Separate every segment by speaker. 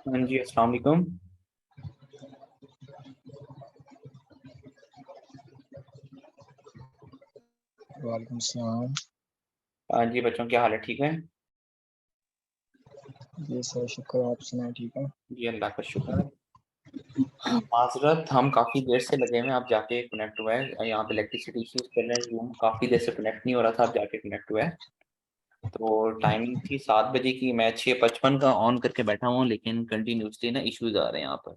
Speaker 1: हाँ जी, अस्सलाम वालेकुम।
Speaker 2: वालेकुम सलाम।
Speaker 1: हाँ जी बच्चों, क्या हाल है? ठीक है
Speaker 2: जी सर, शुक्र। आप सुनाए, ठीक है?
Speaker 1: जी, अल्लाह का शुक्र है। माजरत, हम काफ़ी देर से लगे हुए हैं, आप जाके कनेक्ट हुआ है। यहाँ पे इलेक्ट्रिसिटी इश्यूज कर रहे हैं, जूम काफ़ी देर से कनेक्ट नहीं हो रहा था, आप जाके कनेक्ट हुआ है। तो टाइमिंग थी 7 बजे की, मैं 6:55 का ऑन करके बैठा हुआ, लेकिन कंटिन्यूसली ना इश्यूज आ रहे हैं यहाँ पर।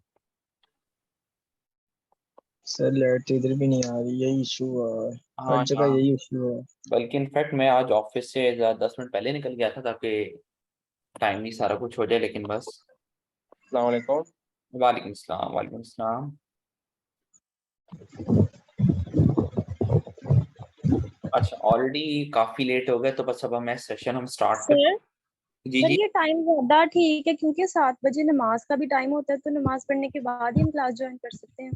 Speaker 2: सर लाइट तो इधर भी नहीं आ रही, यही इशू है। हर
Speaker 1: हाँ
Speaker 2: जगह
Speaker 1: हाँ,
Speaker 2: यही इशू है।
Speaker 1: बल्कि इनफैक्ट मैं आज ऑफिस से 10 मिनट पहले निकल गया था ताकि टाइम ही सारा कुछ हो जाए, लेकिन बस।
Speaker 3: अस्सलाम वालेकुम।
Speaker 1: वालेकुम सलाम, वालेकुम सलाम। अच्छा, ऑलरेडी काफ़ी लेट हो गए, तो बस अब मैं सेशन हम स्टार्ट कर।
Speaker 4: सर
Speaker 1: जी
Speaker 4: सर
Speaker 1: जी।
Speaker 4: ये टाइम ज्यादा ठीक है क्योंकि 7 बजे नमाज का भी टाइम होता है, तो नमाज पढ़ने के बाद ही हम क्लास ज्वाइन कर सकते हैं।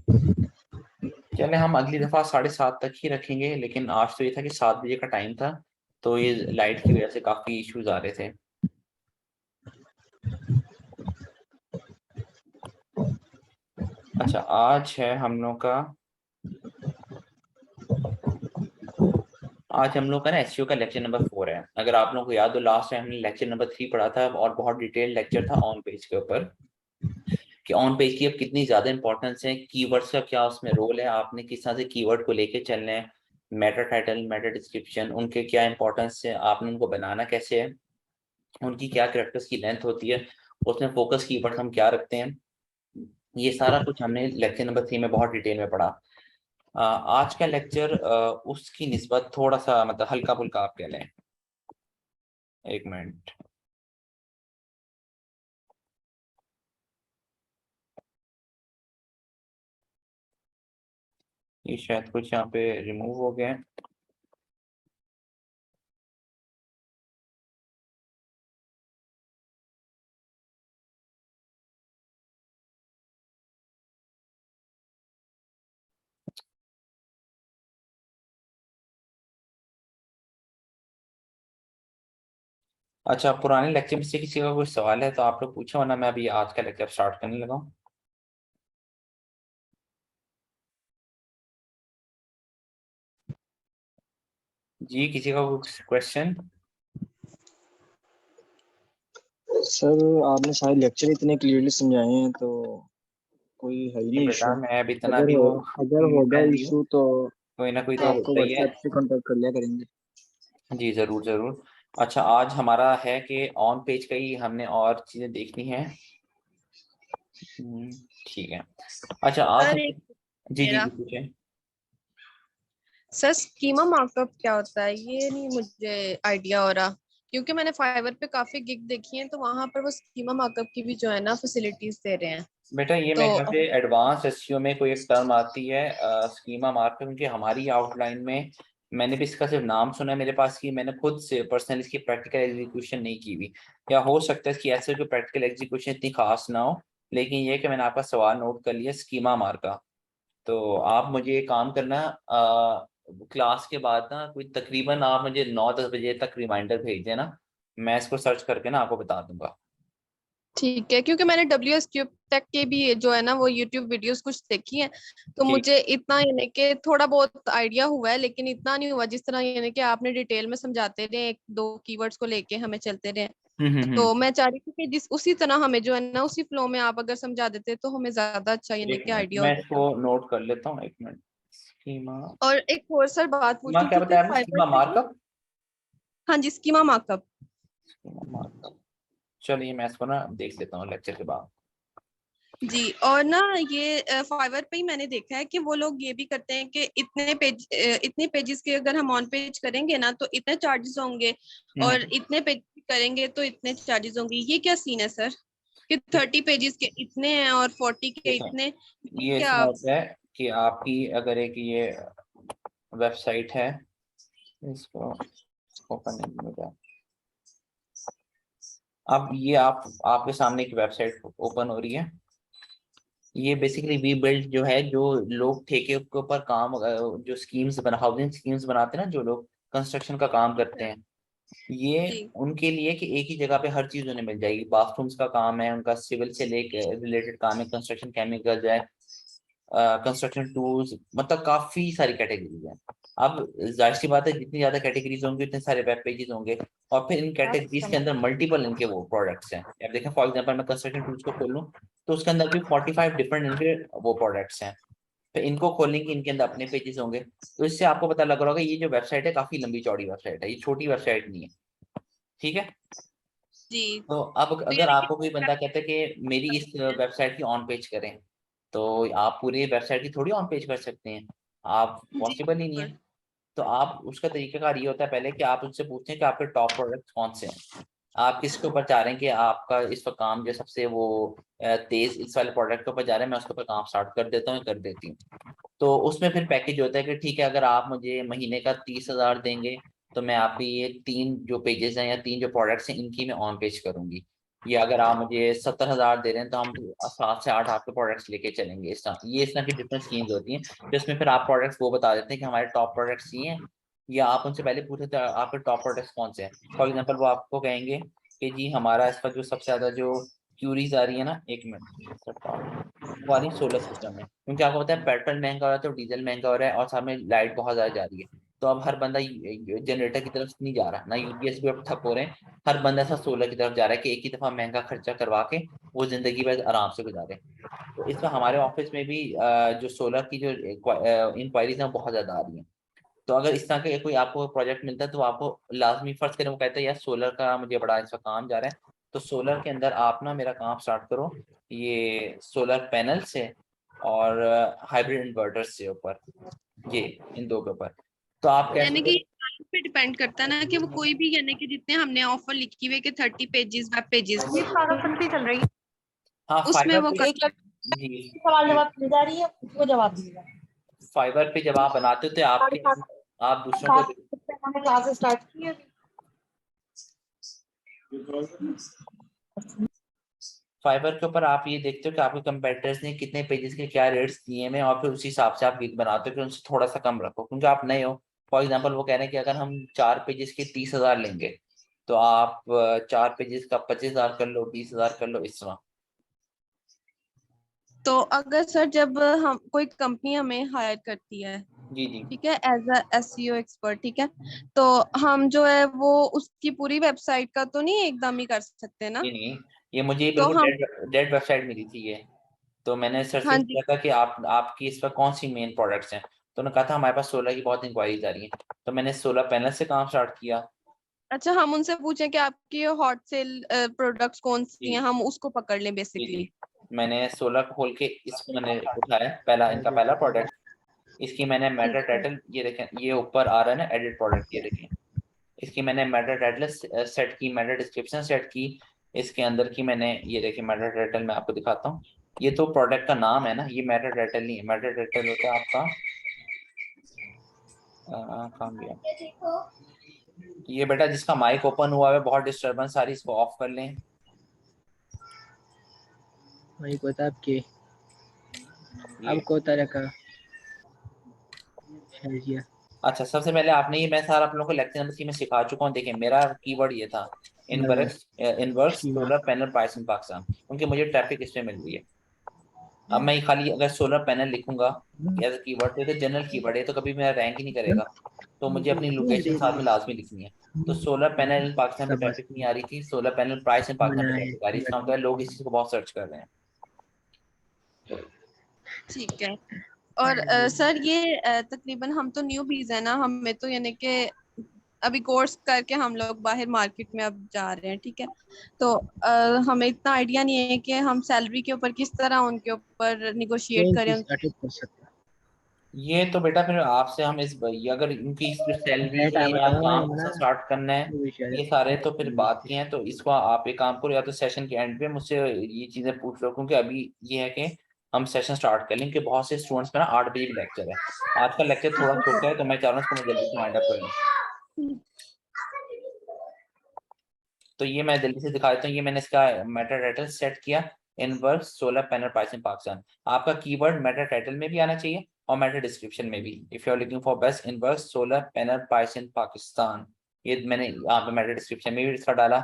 Speaker 1: चले, हम अगली दफ़ा 7:30 तक ही रखेंगे, लेकिन आज तो ये था कि 7 बजे का टाइम था, तो ये लाइट की वजह से काफ़ी इश्यूज आ रहे थे। अच्छा, आज है हम लोग का आज हम लोग का ना एसईओ का लेक्चर नंबर 4 है। अगर आप लोगों को याद हो, लास्ट टाइम हमने लेक्चर नंबर 3 पढ़ा था और बहुत डिटेल लेक्चर था ऑन पेज के ऊपर, कि ऑन पेज की अब कितनी ज़्यादा इंपॉर्टेंस है, कीवर्ड्स का क्या उसमें रोल है, आपने किस तरह से कीवर्ड को लेके चलना है, मेटा टाइटल, मेटा डिस्क्रिप्शन, उनके क्या इंपॉर्टेंस है, आपने उनको बनाना कैसे है, उनकी क्या कैरेक्टर्स की लेंथ होती है, उसमें फोकस कीवर्ड हम क्या रखते हैं, ये सारा कुछ हमने लेक्चर नंबर 3 में बहुत डिटेल में पढ़ा। आज का लेक्चर उसकी निस्बत थोड़ा सा मतलब हल्का फुल्का आप कह लें। एक मिनट। ये शायद कुछ यहाँ पे रिमूव हो गया है। अच्छा, पुराने लेक्चर में से किसी का कोई सवाल है तो आप लोग पूछो, वरना मैं अभी आज का लेक्चर स्टार्ट करने लगा हूँ। जी, किसी का कोई क्वेश्चन?
Speaker 2: सर आपने सारे लेक्चर इतने क्लियरली समझाए हैं, तो कोई है ही नहीं
Speaker 1: बेटा,
Speaker 2: इशू।
Speaker 1: मैं अभी इतना
Speaker 2: अगर
Speaker 1: भी
Speaker 2: हो
Speaker 1: वो
Speaker 2: अगर होगा
Speaker 1: मैं नहीं हूँ,
Speaker 2: इशू तो
Speaker 1: कोई ना कोई तो
Speaker 2: आपको
Speaker 1: होता ही है।
Speaker 2: व्हाट्सएप से कांटेक्ट कर लिया करेंगे।
Speaker 1: जी जरूर जरूर। अच्छा, आज हमारा है कि ऑन पेज का ही हमने और चीजें देखनी है। ठीक है। अच्छा, आज
Speaker 4: सर
Speaker 1: हम।
Speaker 4: एक
Speaker 1: जी जी
Speaker 4: मेरा
Speaker 1: जी, पूछे।
Speaker 4: सर स्कीमा मार्कअप क्या होता है, ये नहीं मुझे आइडिया हो रहा, क्योंकि मैंने फाइवर पे काफी गिग देखी है, तो वहां पर वो स्कीमा मार्कअप की भी जो है ना फैसिलिटीज दे रहे हैं।
Speaker 1: बेटा, ये
Speaker 4: तो
Speaker 1: मेरे ख्याल से एडवांस एसईओ में कोई एक टर्म आती है, स्कीमा मार्कअप, क्योंकि हमारी आउटलाइन में मैंने भी इसका सिर्फ नाम सुना है मेरे पास, की मैंने खुद से पर्सनली इसकी प्रैक्टिकल एग्जीक्यूशन नहीं की हुई। या हो सकता है कि ऐसे कोई प्रैक्टिकल एग्जीक्यूशन इतनी खास ना हो, लेकिन ये कि मैंने आपका सवाल नोट कर लिया, स्कीमा मार्का। तो आप मुझे ये काम करना, क्लास के बाद ना कोई तकरीबन आप मुझे 9-10 बजे तक रिमाइंडर भेज देना, मैं इसको सर्च करके ना आपको बता दूंगा।
Speaker 4: ठीक है, क्योंकि मैंने WS टेक के भी जो है ना वो यूट्यूब वीडियोस कुछ देखी हैं, तो
Speaker 1: ठीक।
Speaker 4: मुझे इतना यानी कि थोड़ा बहुत आइडिया हुआ है, लेकिन इतना नहीं हुआ जिस तरह यानी कि आपने डिटेल में समझाते रहे, एक दो कीवर्ड्स को लेके हमें चलते रहे। तो
Speaker 1: हम्म।
Speaker 4: मैं चाह रही थी कि जिस उसी तरह हमें जो है ना उसी फ्लो में आप अगर समझा देते तो हमें ज्यादा अच्छा यानी
Speaker 1: एक
Speaker 4: कि
Speaker 1: मिनट,
Speaker 4: आइडिया हो
Speaker 1: मैं
Speaker 4: जाता।
Speaker 1: इसको नोट कर लेता हूँ, एक मिनट। स्कीमा।
Speaker 4: और एक और सर बात
Speaker 1: स्कीमा
Speaker 4: पूछनी
Speaker 1: क्या
Speaker 4: थी कि
Speaker 1: बताया आपने?
Speaker 4: फाइबर
Speaker 1: स्कीमा
Speaker 4: पे भी।
Speaker 1: मार्कअप।
Speaker 4: हाँ जी, स्कीमा मार्कअप।
Speaker 1: Schema markup. चलिए, मैं इसको ना देख लेता हूँ लेक्चर के बाद।
Speaker 4: जी, और ना ये फाइवर पे ही मैंने देखा है कि वो लोग ये भी करते हैं कि इतने पेजेस के अगर हम ऑन पेज करेंगे ना तो इतने चार्जेस होंगे, और
Speaker 1: हम्म।
Speaker 4: इतने पेज करेंगे तो इतने चार्जेस होंगे। ये क्या सीन है सर, कि 30 पेजेस के इतने हैं और 40 के
Speaker 1: देखो,
Speaker 4: इतने,
Speaker 1: ये
Speaker 4: क्या
Speaker 1: इसमें
Speaker 4: आप।
Speaker 1: होता है कि आपकी अगर एक ये वेबसाइट है, इसको ओपन नहीं होगा। अब ये आपके सामने एक वेबसाइट ओपन हो रही है। ये बेसिकली वी बिल्ड जो है, जो लोग ठेके के ऊपर काम, जो स्कीम्स बना, हाउसिंग स्कीम्स बनाते हैं ना, जो लोग कंस्ट्रक्शन का काम करते हैं, ये
Speaker 4: जी।
Speaker 1: उनके लिए कि एक ही जगह पे हर चीज उन्हें मिल जाएगी। बाथरूम्स का काम है उनका, सिविल से लेके रिलेटेड काम है, कंस्ट्रक्शन केमिकल्स है, कंस्ट्रक्शन टूल्स, मतलब काफी सारी कैटेगरीज हैं। अब जाहिर सी बात है जितनी ज्यादा कैटेगरीज होंगी उतने सारे वेब पेजेस होंगे, और फिर इन कैटेगरीज के अंदर मल्टीपल इनके वो प्रोडक्ट्स हैं। अब देखें फॉर एग्जांपल मैं कंस्ट्रक्शन टूल्स को खोल लूँ तो उसके अंदर भी 45 डिफरेंट इनके वो प्रोडक्ट्स हैं। तो इनको खोलने की इनके अंदर अपने पेजेस होंगे। तो इससे आपको पता लग रहा होगा ये जो वेबसाइट है काफी लंबी चौड़ी वेबसाइट है, ये छोटी वेबसाइट नहीं है। ठीक है।
Speaker 4: जी।
Speaker 1: तो अब
Speaker 4: तो
Speaker 1: अगर
Speaker 4: यानी कि
Speaker 1: आपको कोई बंदा कहता है कि मेरी इस वेबसाइट की ऑन पेज करें, तो आप पूरी वेबसाइट की थोड़ी ऑन पेज कर सकते हैं, आप
Speaker 4: जी
Speaker 1: पॉसिबल ही नहीं
Speaker 4: बिल्कुल।
Speaker 1: है। तो आप उसका तरीकाकार ये होता है पहले कि आप उससे पूछते हैं कि आपके टॉप प्रोडक्ट कौन से हैं, आप किसके ऊपर चाह रहे हैं कि आपका इस वक्त काम जो सबसे वो तेज इस वाले प्रोडक्ट के ऊपर जा रहे हैं, मैं उसके ऊपर काम स्टार्ट कर देता हूँ, कर देती हूँ। तो उसमें फिर पैकेज होता है कि ठीक है अगर आप मुझे महीने का 30,000 देंगे तो मैं आपकी ये 3 जो पेजेस हैं या 3 जो प्रोडक्ट्स हैं इनकी मैं ऑन पेज करूंगी। या अगर आप मुझे 70,000 दे रहे हैं तो हम 7 से 8 आपके प्रोडक्ट्स लेके चलेंगे। इस तरह की डिफरेंट स्कीम्स होती हैं जिसमें फिर आप प्रोडक्ट्स वो बता देते हैं कि हमारे टॉप प्रोडक्ट्स ये हैं, या आप उनसे पहले पूछते थे आपके टॉप प्रोडक्ट्स कौन से हैं। फॉर एग्जाम्पल वो आपको कहेंगे कि जी हमारा इस पर जो सबसे ज्यादा जो क्यूरीज आ रही है ना, 1 मिनट, वो आ रही सोलर सिस्टम में, क्योंकि आपको पता है पेट्रोल महंगा हो रहा है तो डीजल महंगा हो रहा है और साथ में लाइट बहुत ज्यादा जा रही है। तो अब हर बंदा जनरेटर की तरफ नहीं जा रहा, ना यूपीएस भी अब ठप हो रहे हैं, हर बंदा ऐसा सोलर की तरफ जा रहा है कि एक ही दफा महंगा खर्चा करवा के वो जिंदगी भर आराम से गुजारे। तो इस पर हमारे ऑफिस में भी जो सोलर की जो इंक्वायरीज हैं वो बहुत ज्यादा आ रही हैं। तो अगर इस तरह का कोई आपको प्रोजेक्ट मिलता है तो आपको लाजमी फर्ज करें, वो कहते हैं यार सोलर का मुझे बड़ा इसका काम जा रहा है, तो सोलर के अंदर आप ना मेरा काम स्टार्ट करो ये सोलर पैनल से और हाइब्रिड इन्वर्टर से ऊपर, ये इन दो के ऊपर। तो आप
Speaker 4: यानी कि
Speaker 1: कैसे,
Speaker 4: client पे डिपेंड करता है ना कि वो कोई भी, यानी कि जितने हमने ऑफर लिखी हुई है कि 30 पेजेस वेब पेजेस
Speaker 5: ये सारा सुनती चल रही है।
Speaker 1: हाँ
Speaker 4: उसमें
Speaker 1: फाइबर
Speaker 4: वो
Speaker 1: पे,
Speaker 5: एक लड़की
Speaker 1: जी
Speaker 5: सवाल जवाब की जा रही है, उसको जवाब दीजिएगा।
Speaker 1: फाइबर पे जब आप बनाते हो तो
Speaker 5: साढ़े
Speaker 1: आपके,
Speaker 5: सात
Speaker 1: आप दूसरों को,
Speaker 5: सात से हमने क्लास स्टार्ट की है।
Speaker 1: फाइबर के ऊपर आप ये देखते हो कि आपके कंपेटिटर्स ने कितने पेजेस के क्या रेट्स दिए हैं और फिर उसी हिसाब से आप गिग बनाते हो कि उनसे थोड़ा सा कम रखो, क्योंकि आप नए हो। फॉर एग्जांपल वो कह रहे हैं कि अगर हम 4 पेजेस के 30,000 लेंगे तो आप 4 पेजेस का 25,000 कर लो, 20,000 कर लो, इस तरह।
Speaker 4: तो अगर सर जब हम कोई कंपनी हमें हायर करती है,
Speaker 1: जी जी
Speaker 4: ठीक है, एज अ एसईओ एक्सपर्ट, ठीक है, तो हम जो है वो उसकी पूरी वेबसाइट का तो नहीं एकदम ही कर सकते ना?
Speaker 1: जी नहीं, ये मुझे
Speaker 4: तो
Speaker 1: बिल्कुल
Speaker 4: हम,
Speaker 1: डेड वेबसाइट मिली थी ये। तो मैंने सर से
Speaker 4: हाँ जी,
Speaker 1: पूछा था कि आप आपकी इस पर कौन सी मेन प्रोडक्ट्स हैं, तो उन्होंने कहा था हमारे पास सोलर की बहुत इंक्वायरीज आ रही हैं। तो मैंने सोलर पैनल से काम स्टार्ट किया।
Speaker 4: अच्छा, हम उनसे पूछें कि आपकी हॉट सेल प्रोडक्ट्स कौन सी हैं,
Speaker 1: जी
Speaker 4: हम उसको पकड़ लें
Speaker 1: जी
Speaker 4: बेसिकली।
Speaker 1: जी, मैंने सोलर खोल के इसको मैंने उठाया, पहला इनका पहला प्रोडक्ट, इसकी मैंने मेटा
Speaker 4: ठीक है।
Speaker 1: टाइटल, ये देखें ये ऊपर आ रहा है ना एडिट प्रोडक्ट, ये देखें इसकी मैंने मेटा टाइटल सेट की, मेटा डिस्क्रिप्शन सेट की। इसके अंदर की मैंने ये देखिए मेटा टाइटल मैं आपको दिखाता हूँ, ये तो प्रोडक्ट का नाम है ना, ये मेटा टाइटल नहीं है। मेटा टाइटल होता है आपका कहाँ गया ये बेटा, जिसका माइक ओपन हुआ है बहुत डिस्टरबेंस सारी, इसको ऑफ कर लें।
Speaker 6: वही कोता आपके
Speaker 1: ये
Speaker 6: अब कोता रखा है जी।
Speaker 1: अच्छा, सबसे पहले आपने ये, मैं सारा आप लोगों को लेक्चर नंबर 3 में सिखा चुका हूँ। देखिए मेरा कीवर्ड ये था inverse
Speaker 6: शीमा
Speaker 1: solar panel price in Pakistan, क्योंकि मुझे ट्रैफिक इस पे मिल रही है। अब मैं खाली अगर सोलर पैनल लिखूंगा एज कीवर्ड तो ये तो जनरल कीवर्ड है, तो कभी मेरा रैंक ही नहीं करेगा। तो मुझे अपनी लोकेशन साथ में लाजमी लिखनी है। तो सोलर पैनल इन पाकिस्तान पे
Speaker 6: सब बस
Speaker 1: ट्रैफिक नहीं आ रही थी, solar panel price in Pakistan
Speaker 6: मना
Speaker 1: पे
Speaker 6: है
Speaker 1: ट्रैफिक आ रही है, इसका मतलब है लोग इस चीज को बहुत सर्च कर रहे हैं।
Speaker 4: ठीक है। और सर ये तकरीबन हम तो न्यू बीज है ना, हमें तो यानी कि अभी कोर्स करके हम लोग बाहर मार्केट में अब जा रहे हैं, ठीक है, तो हमें इतना आइडिया नहीं है कि हम सैलरी के ऊपर किस तरह उनके ऊपर निगोशिएट
Speaker 6: ट्रेन
Speaker 4: करें
Speaker 6: से
Speaker 4: उनसे।
Speaker 6: स्टार्ट कर सकता
Speaker 1: ये तो बेटा फिर आपसे हम इस भाई अगर इनकी सैलरी
Speaker 6: डायरेक्ट
Speaker 1: है
Speaker 6: आ
Speaker 1: या
Speaker 6: बताऊंगा
Speaker 1: काम
Speaker 6: ये
Speaker 1: कैसा
Speaker 6: मना
Speaker 1: स्टार्ट करना है,
Speaker 6: वो विषय
Speaker 1: ये सारे तो फिर बात की हैं। तो इसको आप एक काम करो, या तो सेशन के एंड पे मुझसे ये चीजें पूछ लो, क्योंकि अभी ये है कि हम सेशन स्टार्ट कर लें कि बहुत से स्टूडेंट्स का ना 8 बजे भी लेक्चर है। आज का लेक्चर थोड़ा छोटा है तो मैं चाह रहा हूँ इसको मैं जल्दी से वाइंड अप कर लूँ। तो ये मैं जल्दी से दिखा देता हूँ, ये मैंने इसका मेटा टाइटल सेट किया, inverse solar panel price in Pakistan. आपका कीवर्ड मेटा टाइटल में भी आना चाहिए और मेटा डिस्क्रिप्शन में भी, if you are looking for best inverse solar panel price in Pakistan, ये मैंने यहाँ पे मेटा डिस्क्रिप्शन में भी इसका डाला।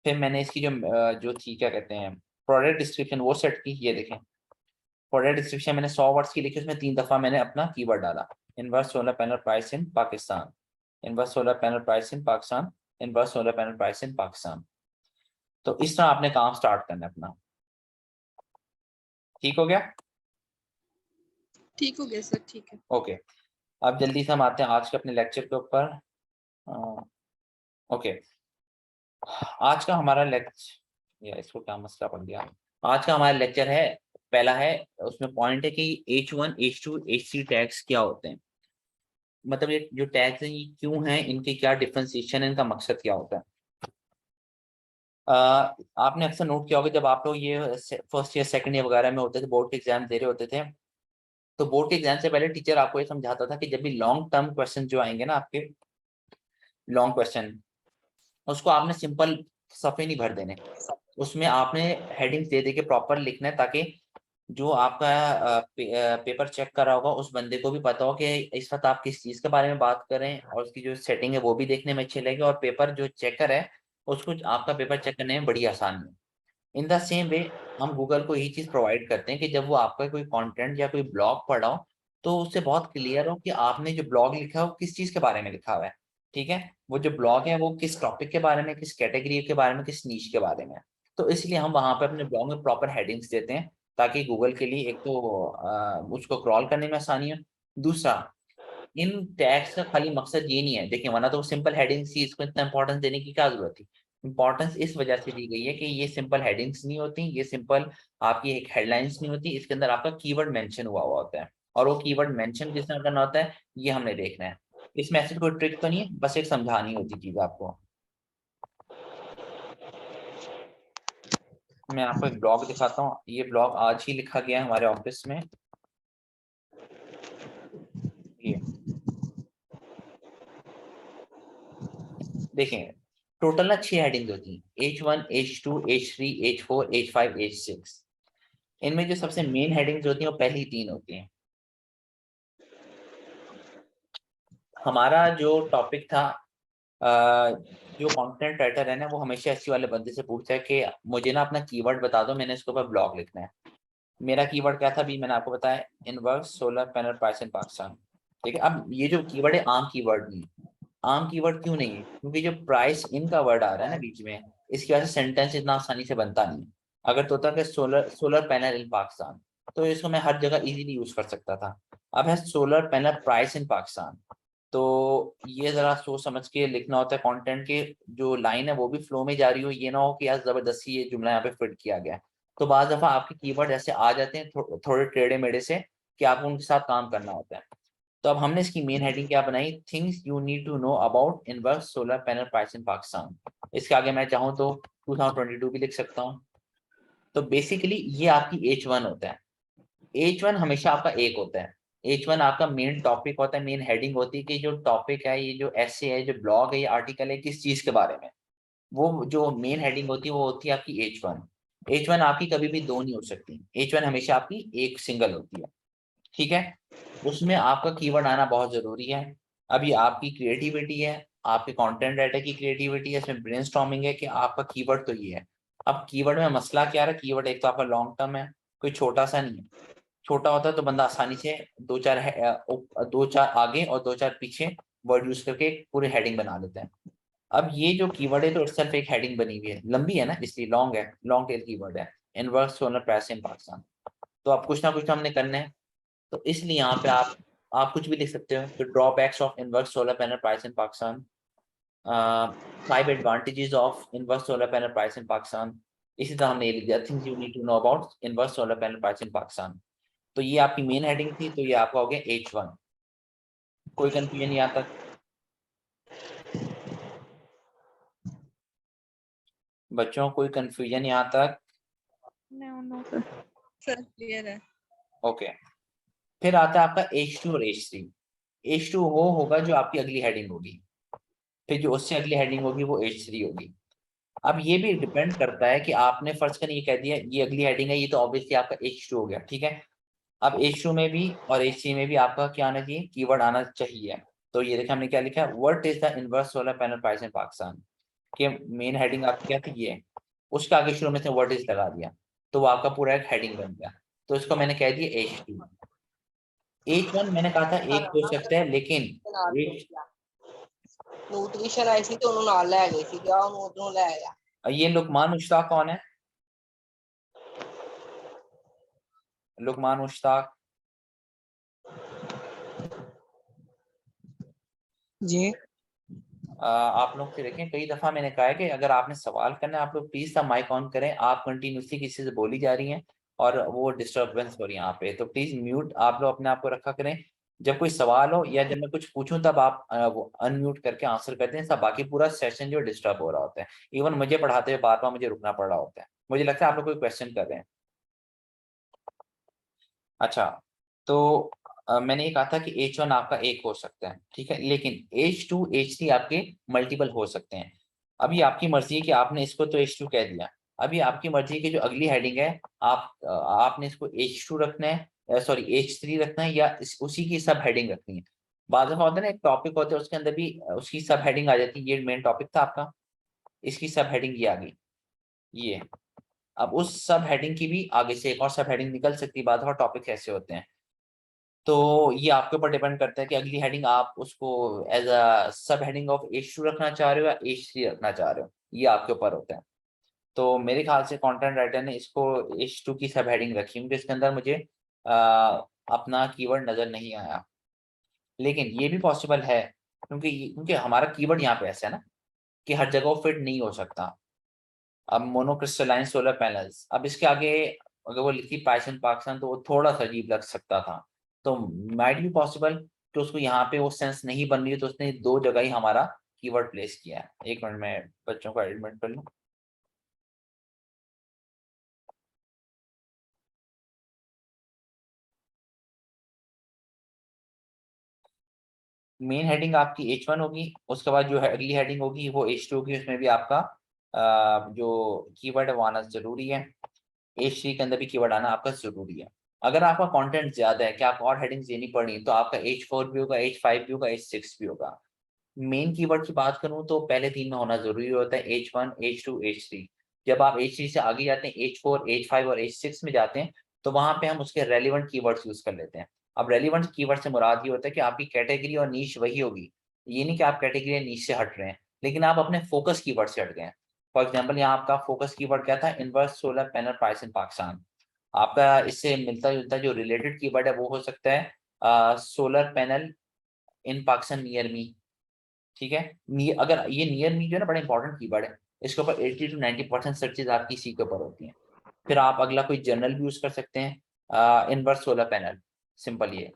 Speaker 1: फिर मैंने इसकी जो थी क्या कहते हैं प्रोडक्ट डिस्क्रिप्शन वो सेट की। ये देखें प्रोडक्ट डिस्क्रिप्शन मैंने 100 वर्ड्स की लिखी, उसमें 3 दफा मैंने अपना कीवर्ड डाला, inverse solar panel price in Pakistan, inverse solar panel price in Pakistan, inverse solar panel price in Pakistan. तो इस तरह आपने काम स्टार्ट करना है अपना। ठीक हो गया?
Speaker 4: ठीक हो गया सर, ठीक है।
Speaker 1: ओके, अब जल्दी से हम आते हैं आज के अपने लेक्चर के ऊपर। ओके, आज का हमारा लेक्चर, या इसको क्या मसला पड़ गया, आज का हमारा लेक्चर है, पहला है उसमें पॉइंट है कि H1, H2, H3 टैग्स क्या होते हैं। मतलब ये जो टैग्स हैं ये क्यों हैं, इनके क्या डिफरेंशिएशन है, इनका मकसद क्या होता है। आपने अक्सर नोट किया होगा जब आप लोग ये फर्स्ट ईयर सेकंड ईयर वगैरह में होते थे, बोर्ड के एग्जाम दे रहे होते थे, तो बोर्ड के एग्जाम से पहले टीचर आपको ये समझाता था कि जब भी लॉन्ग टर्म क्वेश्चन जो आएंगे ना आपके, लॉन्ग क्वेश्चन, उसको आपने सिंपल सफ़े नहीं भर देने, उसमें आपने हेडिंग्स दे के प्रॉपर लिखना है, ताकि जो आपका पेपर चेक कर रहा होगा उस बंदे को भी पता हो कि इस वक्त आप किस चीज़ के बारे में बात करें, और उसकी जो सेटिंग है वो भी देखने में अच्छी लगे, और पेपर जो चेकर है उसको आपका पेपर चेक करने में बड़ी आसानी है। इन द सेम वे हम गूगल को यही चीज़ प्रोवाइड करते हैं कि जब वो आपका कोई कंटेंट या कोई ब्लॉग पढ़ा हो तो उससे बहुत क्लियर हो कि आपने जो ब्लॉग लिखा है वो किस चीज़ के बारे में लिखा हुआ है। ठीक है, वो जो ब्लॉग है वो किस टॉपिक के बारे में, किस कैटेगरी के बारे में, किस नीश के बारे में। तो इसलिए हम वहाँ पे अपने ब्लॉग में प्रॉपर हेडिंग्स देते हैं, ताकि गूगल के लिए एक तो उसको क्रॉल करने में आसानी हो, दूसरा इन टैग्स का खाली मकसद ये नहीं है, देखिए वरना तो सिंपल हेडिंग्स ही, इसको इतना इंपॉर्टेंस देने की क्या जरूरत थी। इंपॉर्टेंस इस वजह से दी गई है कि ये सिंपल हेडिंग्स नहीं होती, ये सिंपल आपकी एक हेडलाइंस नहीं होती, इसके अंदर आपका कीवर्ड मेंशन हुआ होता है, और वो कीवर्ड मेंशन किस तरह करना होता है ये हमने देखना है। इसमें ऐसी कोई ट्रिक तो नहीं है, बस एक समझानी होती चीज आपको। मैं आपको एक ब्लॉग दिखाता हूँ, ये ब्लॉग आज ही लिखा गया है हमारे ऑफिस में। ये देखें, टोटल ना 6 हेडिंग्स होती हैं, H1, H2, H3, H4, H5, H6। इनमें जो सबसे मेन हेडिंग्स होती हैं वो पहली 3 होती हैं। हमारा जो टॉपिक था, जो कंटेंट राइटर है ना वो हमेशा ऐसी वाले बंदे से पूछता है कि मुझे ना अपना कीवर्ड बता दो, मैंने इसके ऊपर ब्लॉग लिखना है। मेरा कीवर्ड क्या था अभी मैंने आपको बताया, inverse solar panel price in Pakistan. ठीक है, अब ये जो कीवर्ड है आम कीवर्ड नहीं, आम कीवर्ड क्यों नहीं है, क्योंकि जो प्राइस इन का वर्ड आ रहा है ना बीच में, इसकी वजह से सेंटेंस इतना आसानी से बनता नहीं है। अगर तो होता कि सोलर पैनल इन पाकिस्तान, तो इसको मैं हर जगह इजीली यूज कर सकता था। अब है solar panel price in Pakistan, तो ये जरा सोच समझ के लिखना होता है, कंटेंट के जो लाइन है वो भी फ्लो में जा रही हो, ये ना हो कि यार जबरदस्ती ये जुमला यहाँ पे फिट किया गया है। तो बाज़ दफा आपके कीवर्ड ऐसे आ जाते हैं थोड़े टेढ़े मेढ़े से कि आपको उनके साथ काम करना होता है। तो अब हमने इसकी मेन हेडिंग क्या बनाई, things you need to know about inverse solar panel price in Pakistan. इसके आगे मैं चाहूँ तो 2022 भी लिख सकता हूँ। तो बेसिकली ये आपकी H1 होता है। H1 हमेशा आपका एक होता है, H1 आपका मेन टॉपिक होता है, मेन हेडिंग होती है कि जो टॉपिक है, ये जो ऐसे है, जो ब्लॉग है, ये आर्टिकल है, किस चीज के बारे में। वो जो मेन हेडिंग होती है वो होती है आपकी H1। H1 आपकी कभी भी 2 नहीं हो सकती, H1 हमेशा आपकी एक सिंगल होती है। ठीक है, उसमें आपका कीवर्ड आना बहुत जरूरी है। अभी आपकी क्रिएटिविटी है, आपके कंटेंट राइटर की क्रिएटिविटी है, इसमें ब्रेनस्टॉर्मिंग है कि आपका कीवर्ड तो ये है। अब कीवर्ड में मसला क्या है, कीवर्ड एक तो आपका लॉन्ग टर्म है, कोई छोटा सा नहीं है। छोटा होता है तो बंदा आसानी से 2-4 आगे और 2-4 पीछे वर्ड यूज करके पूरे हेडिंग बना लेते हैं। अब ये जो कीवर्ड है तो इटसेल्फ एक हेडिंग बनी हुई है, लंबी है ना इसलिए लॉन्ग है, लॉन्ग टेल कीवर्ड है, inverse solar price in Pakistan. तो अब कुछ ना कुछ तो हमने करना है, तो इसलिए यहाँ पे आप कुछ भी लिख सकते हो। तो drawbacks of inverse solar panel price in Pakistan, 5 advantages of inverse solar panel price in Pakistan. इसी तरह हमने ये लिख दिया, things you need to know about inverse solar panel price in Pakistan. तो ये आपकी मेन हेडिंग थी, तो ये आपका हो गया H1। कोई कंफ्यूजन यहाँ तक? बच्चों कोई कंफ्यूजन यहाँ तक?
Speaker 4: सर क्लियर है।
Speaker 1: ओके, फिर आता है आपका H2 और H3। H2 वो होगा जो आपकी अगली हेडिंग होगी, फिर जो उससे अगली हेडिंग होगी वो H3 होगी। अब ये भी डिपेंड करता है कि आपने फर्स्ट कर ये कह दिया ये अगली हेडिंग है, ये तो ऑब्वियसली आपका H2 हो गया। ठीक है, अब H2 में भी और H3 में भी आपका क्या आना चाहिए, कीवर्ड आना चाहिए। तो ये देखिए हमने क्या लिखा है, what is the inverse solar panel price in Pakistan, कि मेन हेडिंग आपकी क्या थी ये, उसके आगे शुरू में से व्हाट इज लगा दिया, तो वो आपका पूरा एक हेडिंग बन गया। तो इसको मैंने कह दिया H2। H1 मैंने कहा था एक हो सकता है, लेकिन
Speaker 7: न्यूट्रिशन आई सी तो उन्होंने ਨਾਲ ਲੈ ਗਏ ਸੀ ਜਾਂ ਉਹਨੂੰ ਉਧਰੋਂ ਲੈ ਆਇਆ।
Speaker 1: ये लुकमान मुश्ताक कौन है? लुकमान मुश्ताक
Speaker 7: जी
Speaker 1: आप लोग से देखें, कई दफा मैंने कहा है कि अगर आपने सवाल करना है आप लोग प्लीज सा माइक ऑन करें, आप कंटिन्यूसली किसी से बोली जा रही हैं और वो डिस्टर्बेंस हो रही है यहाँ पे, तो प्लीज म्यूट आप लोग अपने आप को रखा करें। जब कोई सवाल हो या जब मैं कुछ पूछूं तब आप वो अनम्यूट करके आंसर करते हैं, सब बाकी पूरा सेशन जो डिस्टर्ब हो रहा होता है। इवन मुझे पढ़ाते हुए बार बार मुझे रुकना पड़ रहा होता है, मुझे लगता है आप लोग कोई क्वेश्चन कर रहे हैं। अच्छा, तो मैंने ये कहा था कि H1 आपका एक हो सकता है, ठीक है, लेकिन H2 H3 आपके मल्टीपल हो सकते हैं। अभी आपकी मर्जी है कि आपने इसको तो H2 कह दिया, अभी आपकी मर्जी है कि जो अगली हेडिंग है आपने इसको H2 रखना है, सॉरी H3 रखना है, या उसी की सब हेडिंग रखनी है। बाद में होता है ना, एक टॉपिक होता है उसके अंदर भी उसकी सब हेडिंग आ जाती है, ये मेन टॉपिक था आपका, इसकी सब हेडिंग ये आ गई ये। अब उस सब हेडिंग की भी आगे से एक और सब हेडिंग निकल सकती है, बाद में टॉपिक ऐसे होते हैं। तो ये आपके ऊपर डिपेंड करता है कि अगली हेडिंग आप उसको एज अ सब हेडिंग ऑफ H2 रखना चाह रहे हो या H3 रखना चाह रहे हो, ये आपके ऊपर होता है। तो मेरे ख्याल से कंटेंट राइटर ने इसको H2 की सब हेडिंग रखी, क्योंकि इसके अंदर मुझे अपना कीवर्ड नजर नहीं आया। लेकिन ये भी पॉसिबल है, क्योंकि हमारा कीवर्ड यहाँ पे ऐसा है ना कि हर जगह फिट नहीं हो सकता। अब मोनोक्रिस्टलाइन सोलर पैनल्स, अब इसके आगे अगर वो लिखी पाइथन पाकिस्तान तो वो थोड़ा सा अजीब लग सकता था। तो माइट भी पॉसिबल कि उसको यहाँ पे वो सेंस नहीं बन रही है, तो उसने दो जगह ही हमारा कीवर्ड प्लेस किया है। एक मिनट में बच्चों को एडमिट कर लूँ। मेन हेडिंग आपकी H1 होगी, उसके बाद जो है अगली हेडिंग होगी वो H2 होगी, उसमें भी आपका जो कीवर्ड है वो आना जरूरी है। H3 के अंदर भी कीवर्ड आना आपका जरूरी है। अगर आपका कंटेंट ज्यादा है कि आपको और हेडिंग्स देनी पड़ी तो आपका H4 भी होगा, H5 भी होगा, H6 भी होगा। मेन कीवर्ड की बात करूं तो पहले तीन में होना जरूरी होता है, H1 H2 H3। जब आप H3 से आगे जाते हैं, H4 H5 और H6 में जाते हैं, तो वहां पे हम उसके रेलिवेंट कीवर्ड्स यूज कर लेते हैं। अब रेलिवेंट कीवर्ड से मुराद ये होता है कि आपकी कैटेगरी और नीश वही होगी, ये नहीं कि आप कैटेगरी या नीश से हट रहे हैं, लेकिन आप अपने फोकस कीवर्ड से हट गए हैं। फॉर एग्जाम्पल यहाँ आपका फोकस कीवर्ड क्या था, inverse solar panel price in Pakistan. आपका इससे मिलता जुलता जो रिलेटेड कीवर्ड है वो हो सकता है सोलर पैनल इन पाकिस्तान नियर मी, ठीक है। अगर ये नियर मी जो है ना बड़ा इंपॉर्टेंट कीवर्ड है, इसके ऊपर 80 to 90% सर्चेज आपकी इसी के ऊपर होती हैं। फिर आप अगला कोई जर्नल भी यूज कर सकते हैं, इनवर्स सोलर पैनल, सिंपल ये।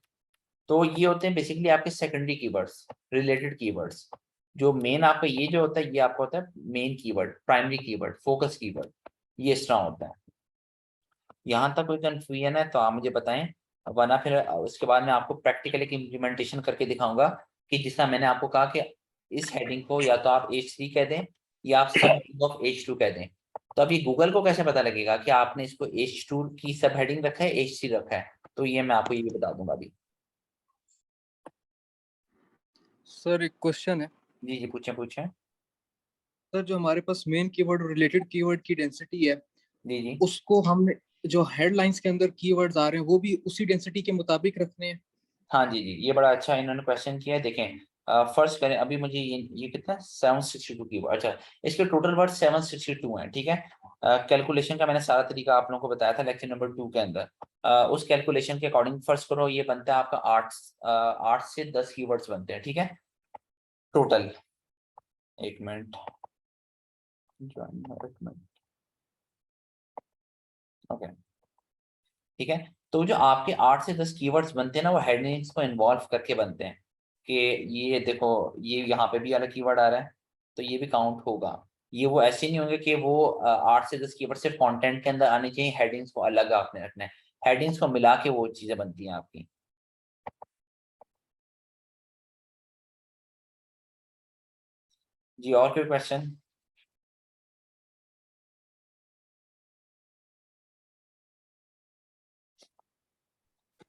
Speaker 1: तो ये होते हैं बेसिकली आपके सेकेंडरी कीवर्ड्स, रिलेटेड कीवर्ड्स। जो मेन आपका ये जो होता है ये आपका होता है main keyword, primary keyword, focus keyword, ये इस तरह होता है। यहाँ तक कोई कंफ्यूजन है तो आप मुझे बताएं, वरना फिर उसके बाद मैं आपको प्रैक्टिकल एक इम्प्लीमेंटेशन करके दिखाऊंगा कि जिस तरह मैंने आपको कहा कि इस हेडिंग को या तो आप H3 कह दें या आप सब हेडिंग ऑफ H2 कह दें। तो अभी गूगल को कैसे पता लगेगा कि आपने इसको H2 की सब हेडिंग रखा है, H3 रखा है? तो ये मैं आपको ये भी बता दूंगा अभी।
Speaker 8: सर एक क्वेश्चन है।
Speaker 1: जी जी पूछें पूछें।
Speaker 8: सर जो हमारे पास मेन कीवर्ड और रिलेटेड कीवर्ड की डेंसिटी है,
Speaker 1: जी जी
Speaker 8: उसको हमने जो हेडलाइंस के अंदर कीवर्ड्स आ रहे हैं वो भी उसी डेंसिटी के मुताबिक रखने हैं।
Speaker 1: हाँ जी जी, ये बड़ा अच्छा इन्होंने क्वेश्चन किया है। देखें फर्स्ट करें, अभी मुझे ये कितना 762 की, अच्छा इसके टोटल वर्ड 762 हैं, ठीक है। कैलकुलेशन का मैंने सारा तरीका आप लोगों को बताया था लेक्चर नंबर 2 के अंदर। उस कैलकुलेशन के अकॉर्डिंग फर्स्ट करो, ये बनता है आपका 8 से 10 कीवर्ड्स बनते हैं, ठीक है, टोटल। एक मिनट, ओके, ठीक है। तो जो आपके 8 से 10 कीवर्ड्स बनते हैं ना, वो हेडिंग्स को इन्वॉल्व करके बनते हैं। कि ये देखो, ये यहाँ पे भी अलग कीवर्ड आ रहा है तो ये भी काउंट होगा। ये वो ऐसे नहीं होंगे कि वो 8 से 10 कीवर्ड सिर्फ कंटेंट के अंदर आने चाहिए, हेडिंग्स को अलग आपने रखना है। हेडिंग्स को मिला के वो चीजें बनती हैं आपकी। जी और कोई क्वेश्चन?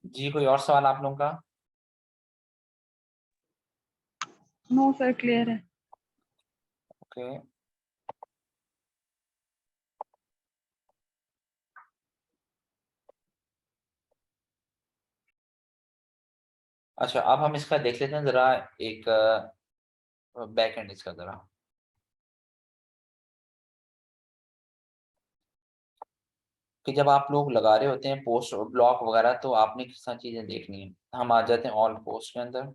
Speaker 1: जी कोई और सवाल आप लोगों का?
Speaker 5: नो सर क्लियर है।
Speaker 1: ओके अच्छा, अब हम इसका देख लेते हैं जरा एक बैक एंड इसका जरा। कि जब आप लोग लगा रहे होते हैं पोस्ट और ब्लॉक वगैरह तो आपने किस तरह चीजें देखनी है। हम आ जाते हैं ऑल पोस्ट के अंदर।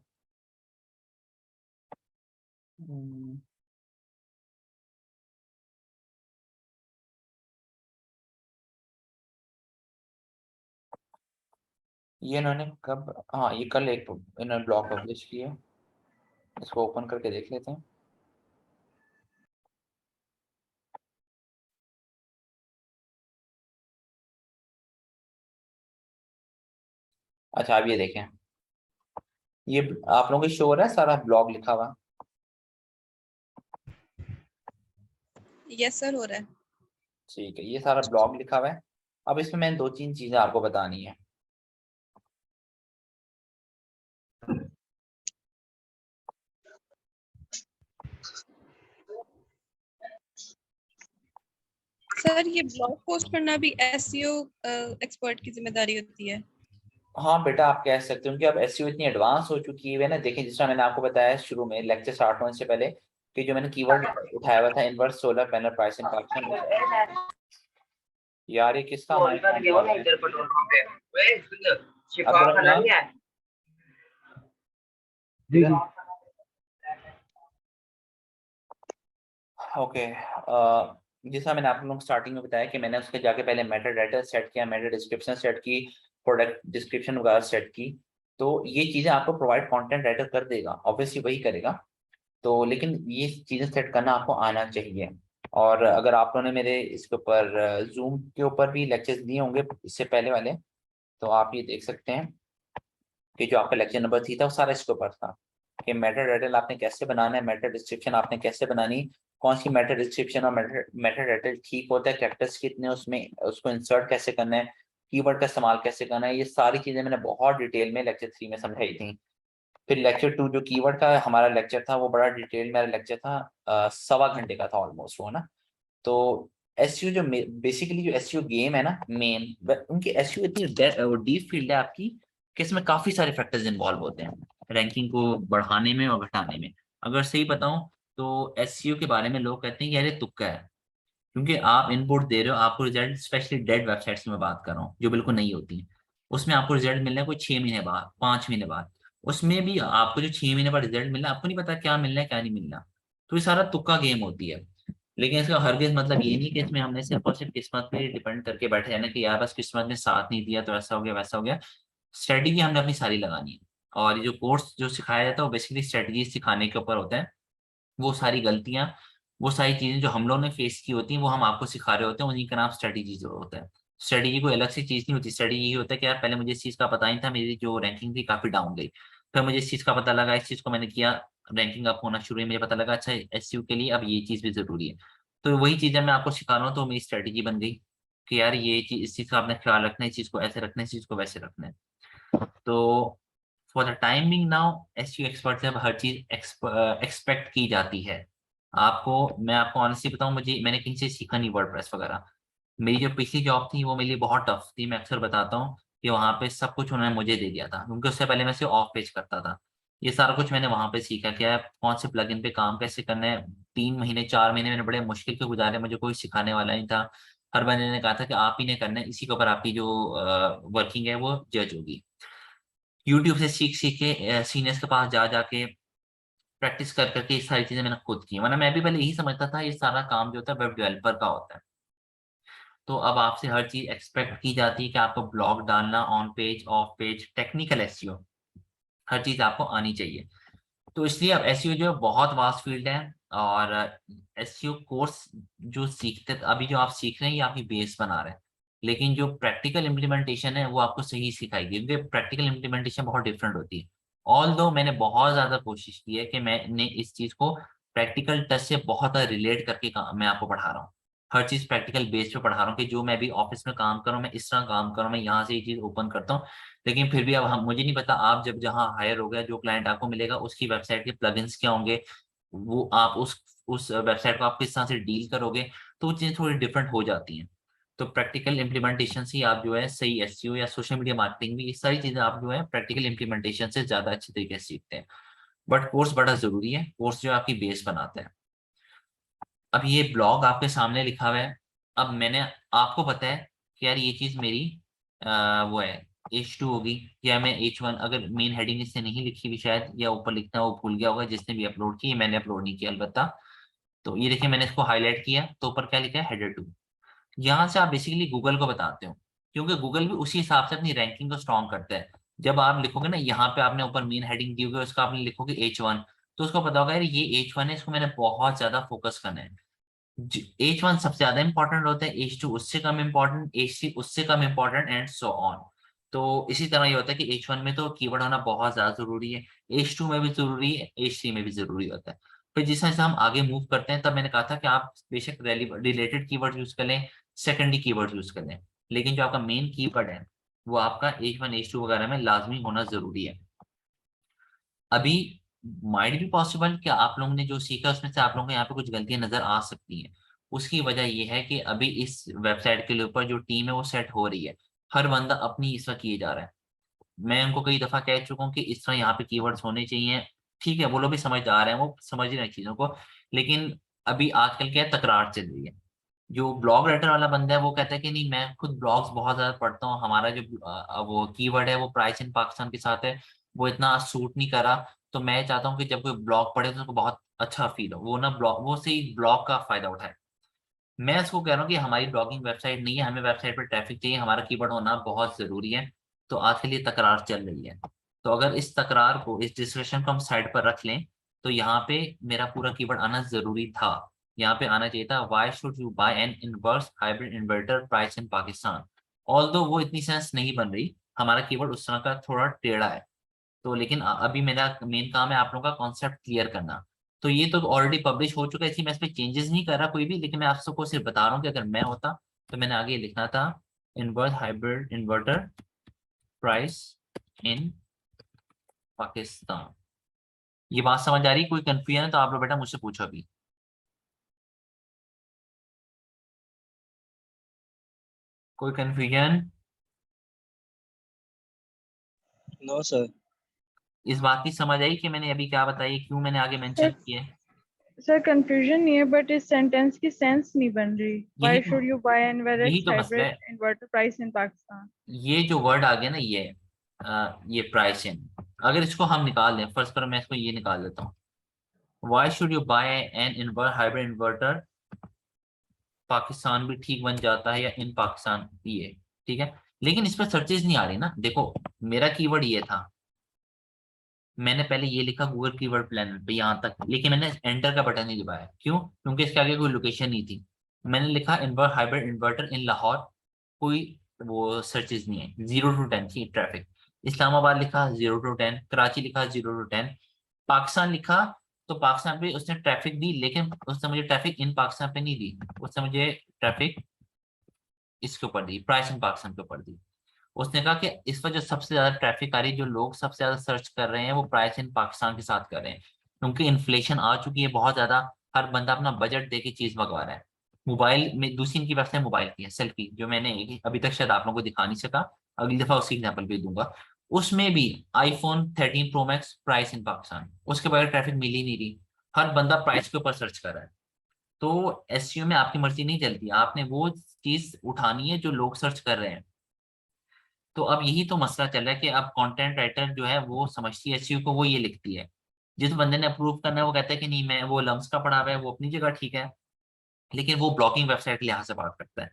Speaker 1: ये इन्होंने कब, हाँ ये कल एक इन्होंने ब्लॉग पब्लिश किया, इसको ओपन करके देख लेते हैं। अच्छा अब ये देखें, ये आप लोगों को शो हो रहा है सारा ब्लॉग लिखा हुआ।
Speaker 4: यस सर हो रहा है।
Speaker 1: ठीक है, ये सारा ब्लॉग लिखा हुआ है। अब इसमें मैंने 2-3 चीजें आपको बतानी है।
Speaker 4: सर ये ब्लॉग पोस्ट करना भी एसईओ एक्सपर्ट की जिम्मेदारी होती है।
Speaker 1: हाँ बेटा, आप कह सकते हो कि अब एसईओ इतनी एडवांस हो चुकी है ना। देखें जिस तरह मैंने आपको बताया शुरू में लेक्चर स्टार्ट होने से पहले कि जो मैंने कीवर्ड उठाया हुआ था इनवर्स सोलर पैनल प्राइसिंग का। यार ये किसका माइक ओके। जैसा मैंने आप लोगों को स्टार्टिंग में बताया कि मैंने उसके जाके पहले मेटा डाटा सेट किया, मेटा डिस्क्रिप्शन सेट की, प्रोडक्ट डिस्क्रिप्शन वगैरह सेट की। तो ये चीज़ें आपको प्रोवाइड कंटेंट राइटर कर देगा, ऑब्वियसली वही करेगा। तो लेकिन ये चीज़ें सेट करना आपको आना चाहिए। और अगर आप लोगों ने मेरे इसके ऊपर जूम के ऊपर भी लेक्चर्स दिए होंगे इससे पहले वाले, तो आप ये देख सकते हैं कि जो आपका लेक्चर नंबर 3 था वो सारा इसके ऊपर था कि मेटा टाइटल आपने कैसे बनाना है, मेटा डिस्क्रिप्शन आपने कैसे बनानी, कौन सी मेटा डिस्क्रिप्शन और मेटा टाइटल ठीक होता है, कैरेक्टर्स कितने उसमें, उसको इंसर्ट कैसे करना है, कीवर्ड का इस्तेमाल कैसे करना है। ये सारी चीजें मैंने बहुत डिटेल में लेक्चर 3 में समझाई थी। फिर लेक्चर 2 जो कीवर्ड का हमारा लेक्चर था वो बड़ा डिटेल मेरा लेक्चर था, 1.25 घंटे का था ऑलमोस्ट वो ना। तो एसईओ जो बेसिकली जो एसईओ गेम है ना मेन, उनकी एसईओ इतनी डीप फील्ड है आपकी कि इसमें काफी सारे फैक्टर्स इन्वॉल्व होते हैं रैंकिंग को बढ़ाने में और घटाने में। अगर सही बताऊं तो एसईओ के बारे में लोग कहते हैं कि यार ये तुक्का है, क्योंकि आप इनपुट दे रहे हो, आपको रिजल्ट, स्पेशली डेड वेबसाइट्स में बात कर रहा हूँ जो बिल्कुल नहीं होती हैं, उसमें आपको रिजल्ट मिलना है कोई 6 महीने बाद, 5 महीने बाद। उसमें भी आपको जो 6 महीने बाद रिजल्ट मिलना है आपको नहीं पता क्या मिलना है क्या नहीं मिलना। तो ये सारा तुक्का गेम होती है। लेकिन इसका हरगिज मतलब ये नहीं कि इसमें हमने सिर्फ और सिर्फ किस्मत पे डिपेंड करके बैठे रहना कि यार बस किस्मत ने साथ नहीं दिया तो ऐसा हो गया वैसा हो गया। स्ट्रेटेजी हमने अपनी सारी लगानी है। और ये जो कोर्स जो सिखाया जाता है वो बेसिकली स्ट्रेटेजी सिखाने के ऊपर होता है। वो सारी गलतियां, वो सारी चीजें जो हम लोगों ने फेस की होती हैं वो हम आपको सिखा रहे होते हैं, उन्हीं का नाम स्ट्रेटेजी जो होता है। स्ट्रेटेजी कोई अलग सी चीज नहीं होती। स्ट्रेटेजी ये होता है कि यार पहले मुझे इस चीज का पता नहीं था, मेरी जो रैंकिंग थी काफी डाउन गई, फिर मुझे इस चीज का पता लगा, इस चीज को मैंने किया, रैंकिंग अप होना शुरू हुई, मुझे पता लगा अच्छा एसईओ के लिए अब ये चीज भी जरूरी है। तो वही चीजें मैं आपको सिखा रहा हूँ, तो मेरी स्ट्रेटेजी बन गई कि यार ये चीज, इस चीज का आपने ख्याल रखना है, इस चीज को ऐसे रखना है, इस चीज को वैसे रखना है। तो for the time being now SEO expert से अब हर चीज एक्सपेक्ट की जाती है। आपको, मैं आपको ऑनेस्टली बताऊं, मैंने कहीं से सीखा नहीं वर्डप्रेस वगैरह। मेरी जो पिछली जॉब थी वो मेरे लिए बहुत टफ थी। मैं अक्सर बताता हूँ कि वहाँ पे सब कुछ उन्होंने मुझे दे दिया था, क्योंकि उससे पहले मैं सिर्फ ऑफ पेज करता था। ये सारा कुछ मैंने वहाँ पे सीखा, क्या कौन से प्लगइन पे काम कैसे करना है। 3 महीने 4 महीने मैंने बड़े मुश्किल के गुजारे, मुझे कोई सिखाने वाला नहीं था। हर बंदे ने कहा था कि आप ही ने करना है, इसी के ऊपर आपकी जो वर्किंग है वो जज होगी। यूट्यूब से सीख सीख के, सीनियर्स के पास जा जाके प्रैक्टिस कर करके ये सारी चीजें मैंने खुद की, वरना मैं भी पहले यही समझता था ये सारा काम जो होता है वेब डेवलपर का होता है। तो अब आपसे हर चीज एक्सपेक्ट की जाती है कि आपको ब्लॉग डालना, on page off page, technical SEO, हर चीज आपको आनी चाहिए। तो इसलिए अब एसईओ जो है बहुत वास्ट फील्ड है। और एसईओ कोर्स जो सीखते, अभी जो आप सीख रहे हैं ये आपकी बेस बना रहे हैं, लेकिन जो प्रैक्टिकल इम्प्लीमेंटेशन है वो आपको सही सिखाएगी, क्योंकि प्रैक्टिकल इम्प्लीमेंटेशन बहुत डिफरेंट होती है। ऑल दो मैंने बहुत ज्यादा कोशिश की है कि मैंने इस चीज को प्रैक्टिकल टच से बहुत रिलेट करके मैं आपको पढ़ा रहा हूँ। हर चीज प्रैक्टिकल बेस पे पढ़ा रहा हूँ कि जो मैं भी ऑफिस में काम कर रहा हूँ मैं इस तरह काम कर रहा हूँ, मैं यहाँ से ये चीज ओपन करता हूँ। लेकिन फिर भी अब हम मुझे नहीं पता आप जब जहाँ हायर हो गया जो क्लाइंट आपको मिलेगा उसकी वेबसाइट के प्लगइन्स क्या होंगे, वो आप उस वेबसाइट को आप किस तरह से डील करोगे, तो वो चीजें थोड़ी डिफरेंट हो जाती हैं। तो प्रैक्टिकल इम्प्लीमेंटेशन से ही आप जो है सही एसईओ या सोशल मीडिया मार्केटिंग भी, ये सारी चीजें आप जो है प्रैक्टिकल इम्प्लीमेंटेशन से ज्यादा अच्छे तरीके से सीखते हैं। बट कोर्स बड़ा जरूरी है, कोर्स जो आपकी बेस बनाता है। अब ये ब्लॉग आपके सामने लिखा हुआ है, अब मैंने आपको पता है कि यार ये चीज मेरी वो है H2 होगी या मैं H1, अगर मेन हेडिंग इससे नहीं लिखी हुई शायद या ऊपर लिखना वो भूल गया होगा जिसने भी अपलोड की, मैंने अपलोड नहीं किया अलबत्ता। तो ये देखिए मैंने इसको हाईलाइट किया तो ऊपर क्या लिखा है, हेडर 2। यहाँ से आप बेसिकली गूगल को बताते हो, क्योंकि गूगल भी उसी हिसाब से अपनी रैंकिंग को स्ट्रॉन्ग करता है। जब आप लिखोगे ना यहाँ पे आपने ऊपर मेन हेडिंग दी होगी, उसका आपने लिखोगे H1, तो उसको पता होगा यार ये H1 है, इसको मैंने बहुत ज्यादा फोकस करना है। H1 सबसे ज्यादा इंपॉर्टेंट होता है, H2 उससे कम इंपॉर्टेंट, H3 उससे कम इंपॉर्टेंट एंड सो ऑन। तो इसी तरह ये होता है कि H1 में तो कीवर्ड होना बहुत ज्यादा जरूरी है, H2 में भी जरूरी है, H3 में भी जरूरी होता है। फिर जिस तरह से हम आगे मूव करते हैं, तब मैंने कहा था कि आप बेशक रिलेटेड कीवर्ड यूज कर लें, सेकेंडरी कीवर्ड यूज कर लें, लेकिन जो आपका मेन कीवर्ड है वो आपका H1 H2 वगैरह में लाजमी होना जरूरी है। अभी माइट भी पॉसिबल कि आप लोगों ने जो सीखा उसमें से आप लोगों को यहाँ पे कुछ गलतियां नजर आ सकती हैं। उसकी वजह यह है कि अभी इस वेबसाइट के ऊपर जो टीम है वो सेट हो रही है, हर बंदा अपनी इस तरह किए जा रहा है। मैं उनको कई दफा कह चुका हूँ कि इस तरह यहाँ पे कीवर्ड्स होने चाहिए, ठीक है वो लोग भी समझदार हैं, वो समझ रहे हैं चीजों को। लेकिन अभी आजकल क्या है, तकरार चल रही है। जो ब्लॉग राइटर वाला बंदा है वो कहता है कि नहीं मैं खुद ब्लॉग्स बहुत ज्यादा पढ़ता हूँ, हमारा जो वो कीवर्ड है वो प्राइस इन पाकिस्तान के साथ है, वो इतना सूट नहीं करा। तो मैं चाहता हूँ कि जब कोई ब्लॉग पढ़े तो उसको बहुत अच्छा फील हो, वो ना ब्लॉग वो से ब्लॉग का फायदा उठाए। मैं इसको कह रहा हूँ कि हमारी ब्लॉगिंग वेबसाइट नहीं है, हमें वेबसाइट पर ट्रैफिक चाहिए, हमारा कीवर्ड होना बहुत जरूरी है। तो आज के लिए तकरार चल रही है, तो अगर इस तकरार को, इस डिस्कशन को हम साइड पर रख लें, तो यहाँ पे मेरा पूरा कीवर्ड आना जरूरी था। यहाँ पे आना चाहिए था why should you buy an inverse hybrid inverter price in Pakistan. Although वो इतनी सेंस नहीं बन रही, हमारा कीवर्ड उस तरह का थोड़ा टेढ़ा है। तो लेकिन अभी मेरा मेन काम है आप लोगों का कॉन्सेप्ट क्लियर करना। तो ये तो ऑलरेडी पब्लिश हो चुका है, इसलिए मैं इस पर चेंजेस नहीं कर रहा कोई भी, लेकिन मैं आप सबको सिर्फ बता रहा हूँ कि अगर मैं होता तो मैंने आगे लिखना था inverse hybrid inverter price in Pakistan. ये बात समझ आ रही, कोई कंफ्यूजन है तो आप लोग बेटा मुझसे पूछो अभी। कोई कंफ्यूजन
Speaker 2: नो सर।
Speaker 1: इस बात की समझ आई कि मैंने अभी क्या बताई, क्यों मैंने आगे मेंशन किया है?
Speaker 9: सर कंफ्यूजन नहीं है, बट इस सेंटेंस की सेंस नहीं बन रही। Why should you buy an whether
Speaker 1: यही
Speaker 9: इट्स
Speaker 1: तो मसला
Speaker 9: हाइब्रिड
Speaker 1: है।
Speaker 9: Inverter price in Pakistan.
Speaker 1: ये जो वर्ड आ गया ना ये प्राइस इन, अगर इसको हम निकाल दें, फर्स्ट पर मैं इसको ये निकाल देता हूँ, why should you buy an inverter hybrid inverter Pakistan भी ठीक बन जाता है, या इन पाकिस्तान ये ठीक है। लेकिन इस पर सर्चेज नहीं आ रही ना, देखो मेरा कीवर्ड ये था, मैंने पहले ये लिखा गूगल कीवर्ड प्लानर पे यहाँ तक, लेकिन मैंने एंटर का बटन नहीं दबाया, क्यों? क्योंकि इसके आगे कोई लोकेशन नहीं थी। मैंने लिखा इन्वर्टर हाइब्रिड इन्वर्टर इन लाहौर, कोई वो सर्चेज नहीं है, 0 to 10 की ट्रैफिक। इस्लामाबाद लिखा 0 to 10, कराची लिखा 0 to 10, पाकिस्तान लिखा तो पाकिस्तान पे उसने ट्रैफिक दी, लेकिन उसने मुझे ट्रैफिक इन पाकिस्तान पे नहीं दी, उसने मुझे ट्रैफिक इसके ऊपर दी, प्राइस इन पाकिस्तान के ऊपर दी। उसने कहा कि इस पर जो सबसे ज्यादा ट्रैफिक आ रही है, जो लोग सबसे ज्यादा सर्च कर रहे हैं वो प्राइस इन पाकिस्तान के साथ कर रहे हैं, क्योंकि इन्फ्लेशन आ चुकी है बहुत ज्यादा, हर बंदा अपना बजट दे के चीज मंगवा रहा है। मोबाइल में दूसरी इनकी वेबसाइट मोबाइल की है सेल्फी, जो मैंने अभी तक शायद आप लोगों को दिखा नहीं सका, अगली दफा उसकी एग्जाम्पल भी दूंगा। उसमें भी iPhone 13 pro max price in Pakistan, उसके बगैर ट्रैफिक मिल ही नहीं रही, हर बंदा प्राइस के ऊपर सर्च कर रहा है। तो एसईओ में आपकी मर्जी नहीं चलती, आपने वो चीज उठानी है जो लोग सर्च कर रहे हैं। तो अब यही तो मसला चल रहा है कि अब कंटेंट राइटर जो है वो समझती है एसईओ को, वो ये लिखती है, जिस बंदे ने अप्रूव करना है वो कहता है कि नहीं मैं वो लम्स का पढ़ा हुआ है, वो अपनी जगह ठीक है, लेकिन वो ब्लॉगिंग वेबसाइट के लिहाज से बात करता है।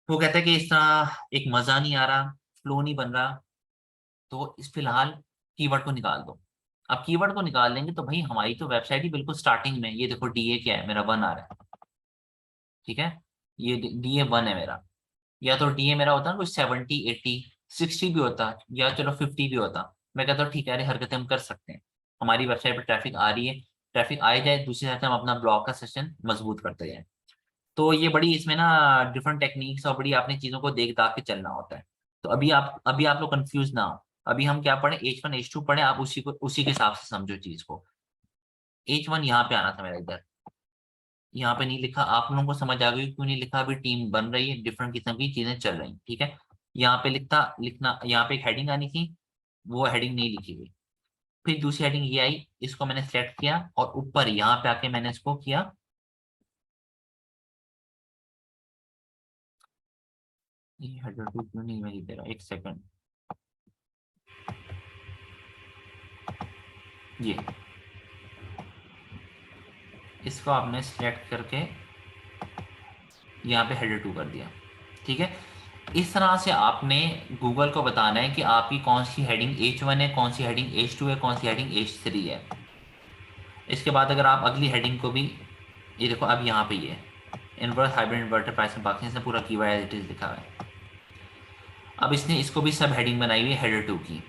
Speaker 1: वो कहता है कि इस तरह एक मजा नहीं आ रहा, फ्लो नहीं बन रहा, तो इस फिलहाल कीवर्ड को निकाल दो। अब कीवर्ड को निकाल लेंगे तो भाई हमारी तो वेबसाइट ही बिल्कुल स्टार्टिंग में, ये देखो डीए क्या है मेरा 1 आ रहा है, ठीक है, ये डीए 1 है मेरा, या तो डीए मेरा होता है कुछ 70 80 60 भी होता, या चलो 50 भी होता। मैं कहता हूँ ठीक है अरे हरकतें हम कर सकते हैं, हमारी वेबसाइट पर ट्रैफिक आ रही है, ट्रैफिक आए जाए, दूसरी साइड से हम अपना ब्लॉग का सेशन मजबूत करते जाए। तो ये बड़ी इसमें ना डिफरेंट टेक्निक्स और बड़ी आपने चीजों को देख दाख के चलना होता है। तो अभी आप लोग कंफ्यूज ना हो। अभी हम क्या पढ़े, H1 H2 पढ़े, आप उसी के हिसाब से समझो चीज को। H1 यहाँ पे आना था मेरा, इधर यहाँ पे नहीं लिखा, आप लोगों को समझ आ गई क्यों नहीं लिखा। अभी टीम बन रही है, डिफरेंट किस्म की चीजें चल रही, ठीक है। यहाँ पे लिखना यहाँ पे एक हेडिंग आनी थी, वो हेडिंग नहीं लिखी गई। फिर दूसरी हेडिंग ये आई, इसको मैंने सेलेक्ट किया और ऊपर यहाँ पे आके मैंने इसको किया, ये हेडर टू क्यों नहीं मैं दे रहा, एक सेकंड, ये इसको आपने सिलेक्ट करके यहाँ पे हेडर टू कर दिया, ठीक है। इस तरह से आपने गूगल को बताना है कि आपकी कौन सी हेडिंग H1 है, कौन सी हेडिंग H2 है, कौन सी हेडिंग H3 है। इसके बाद अगर आप अगली हेडिंग को भी, ये देखो अब यहाँ पे ये inverse hybrid inverter pricing parking से पूरा कीवर्ड एज इट इज लिखा हुआ है। अब इसने इसको भी सब हेडिंग बनाई हुई है हेडर टू की।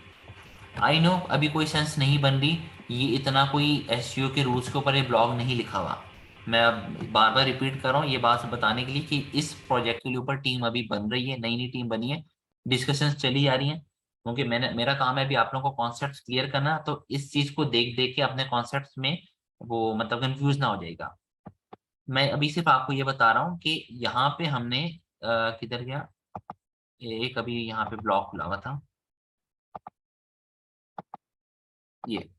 Speaker 1: आई नो अभी कोई सेंस नहीं बन रही, ये इतना कोई SEO के रूल्स के ऊपर ये ब्लॉग नहीं लिखा हुआ। मैं अब बार बार रिपीट कर रहा हूँ ये बात बताने के लिए कि इस प्रोजेक्ट के ऊपर टीम अभी बन रही है, नई नई टीम बनी है, डिस्कशंस चली जा रही हैं। क्योंकि मेरा काम है अभी आप लोगों को कॉन्सेप्ट क्लियर करना, तो इस चीज को देख देख के अपने कॉन्सेप्ट में वो मतलब कंफ्यूज ना हो जाएगा। मैं अभी सिर्फ आपको ये बता रहा हूँ कि यहाँ पे हमने किधर गया, एक अभी यहाँ पे ब्लॉक खुला हुआ था, ये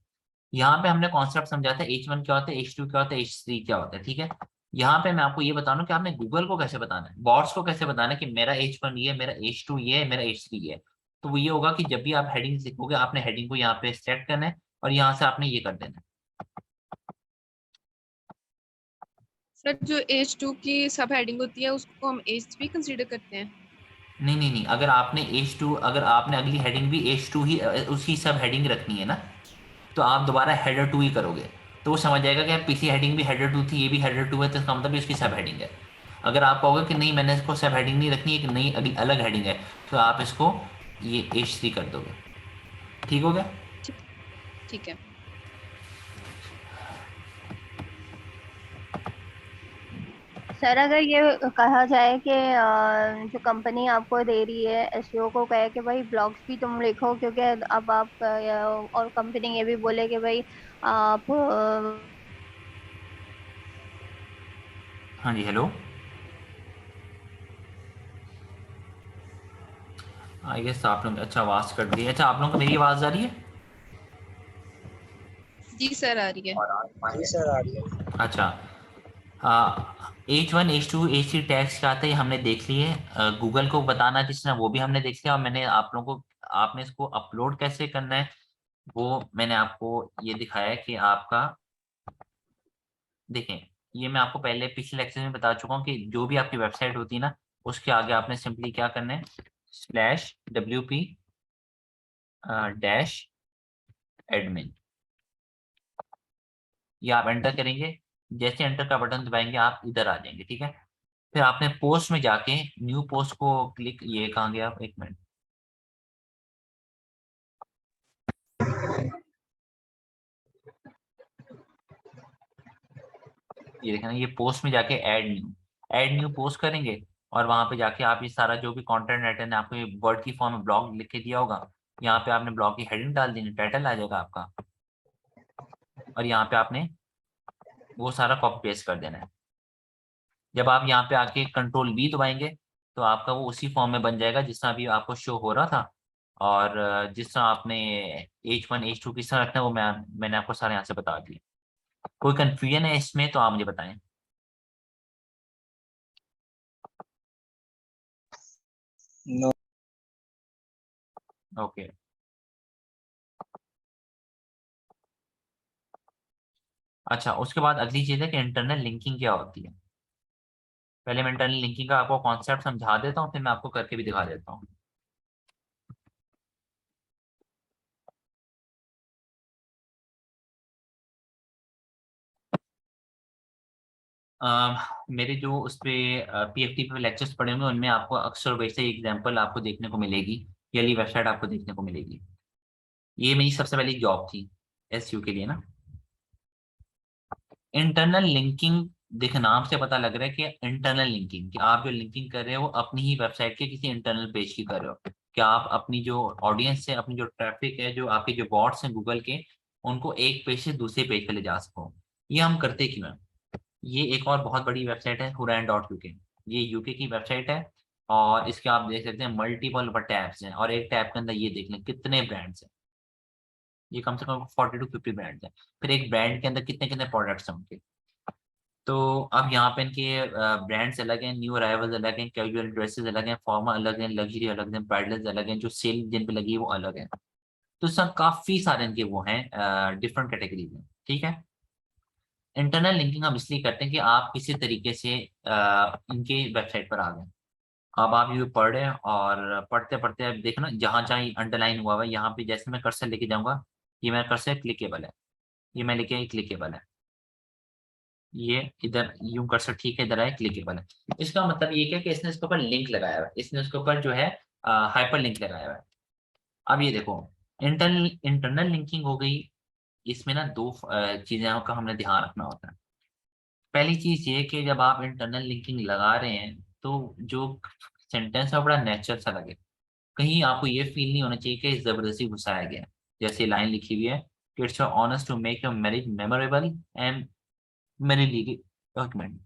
Speaker 1: यहाँ पे हमने कॉन्सेप्ट समझा था H1 क्या होता है, H2 क्या होता है, H3 क्या होता है, ठीक है। यहाँ पे मैं आपको ये बता रहा हूँ कि आपने गूगल को कैसे बताना है, बॉट्स को कैसे बताना है कि मेरा H1 ये, मेरा H2 ये, मेरा H3 ये। तो वो ये होगा कि जब भी आप हेडिंग लिखोगे, आपने हेडिंग को यहाँ पे सेलेक्ट करना है और यहाँ से आपने ये कर देना है।
Speaker 4: सर जो H2 की सब हेडिंग होती है उसको हम H3 कंसीडर करते हैं?
Speaker 1: नहीं, अगर आपने H2, अगर आपने अगली हेडिंग भी H2 ही उसकी सब हेडिंग रखनी है ना, तो आप दोबारा हेडर 2 ही करोगे, तो वो समझ जाएगा कि पीछे हेडिंग भी हेडर 2 थी, ये भी हेडर 2 है, तो इसका मतलब इसकी सब हेडिंग है। अगर आप कहोगे कि नहीं मैंने इसको सब हेडिंग नहीं रखनी, एक नई अगली अलग हेडिंग है, तो आप इसको ये H3 कर दोगे, ठीक हो गया।
Speaker 4: ठीक है।
Speaker 10: सर अगर ये कहा जाए कि जो कंपनी आपको दे रही है एसईओ को कहे कि भाई ब्लॉग्स भी तुम लिखो, क्योंकि अब आप और कंपनी ये भी बोले कि भाई आप
Speaker 1: हाँ जी, हेलो, आई गेस आप लोग, अच्छा आवाज कट गई, अच्छा आप लोगों को मेरी आवाज आ रही है?
Speaker 4: जी सर आ रही है।
Speaker 2: जी सर आ रही है।
Speaker 1: अच्छा, H1 H2 H3 टैग्स क्या आता है ये हमने देख लिए। गूगल को बताना जिसने, वो भी हमने देख लिया, और मैंने आप लोगों को, आपने इसको अपलोड कैसे करना है वो मैंने आपको ये दिखाया है कि आपका, देखें, ये मैं आपको पहले पिछले लेक्चर में बता चुका हूँ कि जो भी आपकी वेबसाइट होती है ना, उसके आगे आपने सिंपली क्या करना है, /WP -admin, ये आप एंटर करेंगे। जैसे एंटर का बटन दबाएंगे आप इधर आ जाएंगे, ठीक है। फिर आपने पोस्ट में जाके न्यू पोस्ट को क्लिक, ये कहाँ गया, एक मिनट, ये देखना, ये पोस्ट में जाके ऐड न्यू पोस्ट करेंगे, और वहां पे जाके आप ये सारा जो भी कंटेंट राइटर ने आपको वर्ड की फॉर्म में ब्लॉग लिख के दिया होगा, यहाँ पे आपने ब्लॉग की हेडिंग डाल देनी, टाइटल आ जाएगा आपका, और यहाँ पे आपने वो सारा कॉपी पेस्ट कर देना है। जब आप यहाँ पे आके Ctrl+V दबाएंगे तो आपका वो उसी फॉर्म में बन जाएगा जिस तरह अभी आपको शो हो रहा था, और जिस तरह आपने H1 H2 किस तरह रखना है वो मैंने आपको सारे यहाँ से बता दिया। कोई कंफ्यूजन है इसमें तो आप मुझे बताएं।
Speaker 2: नो।
Speaker 1: ओके, अच्छा, उसके बाद अगली चीज़ है कि इंटरनल लिंकिंग क्या होती है। पहले मैं इंटरनल लिंकिंग का आपको कॉन्सेप्ट समझा देता हूँ, फिर मैं आपको करके भी दिखा देता हूँ। मेरे जो उस पर PFT पे लेक्चर्स पढ़े होंगे उनमें आपको अक्सर वैसे एग्जांपल आपको देखने को मिलेगी, ये वाली वेबसाइट आपको देखने को मिलेगी। ये मेरी सबसे पहली जॉब थी SEO के लिए ना। इंटरनल लिंकिंग देखो नाम से पता लग रहा है कि इंटरनल लिंकिंग, कि आप जो लिंकिंग कर रहे हो वो अपनी ही वेबसाइट के किसी इंटरनल पेज की कर रहे हो, कि आप अपनी जो ऑडियंस है, अपनी जो ट्रैफिक है, जो आपके जो बॉट्स हैं गूगल के, उनको एक पेज से दूसरे पेज पे ले जा सको। ये हम करते क्यों हैं? ये एक और बहुत बड़ी वेबसाइट है huran.uk, ये यूके की वेबसाइट है, और इसके आप देख सकते हैं मल्टीपल टैब्स हैं, और एक टैब के अंदर ये देख लें कितने ब्रांड्स हैं, ये कम से कम 40 to 50 ब्रांड्स हैं। फिर एक ब्रांड के अंदर कितने कितने प्रोडक्ट्स हैं उनके। तो अब यहाँ पे इनके ब्रांड्स अलग हैं, न्यू अराइवल्स अलग हैं, कैजुअल ड्रेसेस अलग हैं, फॉर्मल अलग हैं, लग्जरी अलग हैं, ब्राइडल्स अलग हैं, जो सेल जिन पे लगी है वो अलग है। तो सब काफी सारे इनके वो हैं, डिफरेंट कैटेगरीज हैं, ठीक है। इंटरनल लिंकिंग हम इसलिए करते हैं कि आप किसी तरीके से इनके वेबसाइट पर आ गए, अब आप ये पढ़ रहे हैं और पढ़ते पढ़ते अब देखो ना, जहाँ जहाँ अंडरलाइन हुआ है यहाँ पे, जैसे मैं कर्सर लेके जाऊंगा, ये मेरा कर्सर क्लिकेबल है, ये मैं लेके क्लिकेबल है, ये इधर यूं कर्सर ठीक है, इधर आए क्लिकेबल है। इसका मतलब ये क्या कि इसने इसके ऊपर लिंक लगाया हुआ है, इसने उसके ऊपर जो है हाइपर लिंक लगाया हुआ है। अब ये देखो इंटरनल लिंकिंग हो गई, इसमें ना दो चीज़ों का हमने ध्यान रखना होता है। पहली चीज़ ये कि जब आप इंटरनल लिंकिंग लगा रहे हैं तो जो सेंटेंस है बड़ा नेचुरल सा लगे, कहीं आपको ये फील नहीं होना चाहिए कि जबरदस्ती घुसाया गया है। जैसे लाइन लिखी हुई है, it's your honours to make your marriage memorable and मेरी डॉक्यूमेंट,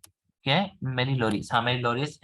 Speaker 1: क्या है, मेरी लोरीज, हाँ मेरी लोरीज